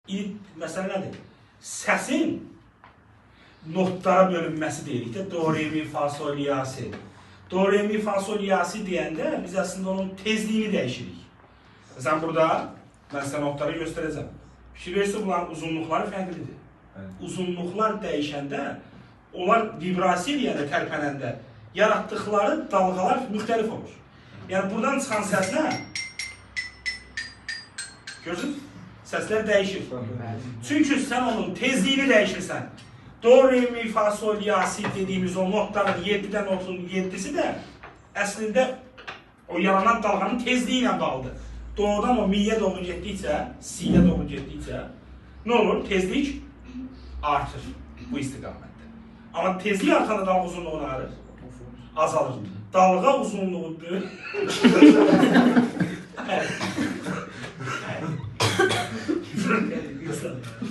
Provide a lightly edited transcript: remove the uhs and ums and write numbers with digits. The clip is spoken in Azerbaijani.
Məsələn nədir? Səsin notlara bölünməsi deyirik də, do, re, mi, fa, sol, la, si. Do, re, mi, fa, sol, la, si deyəndə biz əslində onun tezliyini dəyişirik. Məsələn, burada mən sizə notları göstərəcəm. Fikir verirsə, bunların uzunluqları fərqlidir. Uzunluqlar dəyişəndə, onlar vibrasiya eləyəndə, tərpənəndə, yaratdıqları dalğalar müxtəlif olur. Yəni, buradan çıxan səslə, görürsünüz, səslər dəyişir. Çünki sən onun tezliyini dəyişirsən. Do, re, mi, fa, sol, la, si dediyimiz o notların 7-dən notun 7-si də əslində o yaranan dalğanın tezliyi ilə bağlıdır. Do'dan o mi'yə doğru getdikcə, si'yə doğru getdikcə nə olur? Tezlik artır bu istiqamətdə. Amma tezlik artanda dalğa uzunluğu nə olur? Azalır. Dalğa uzunluğu böyük.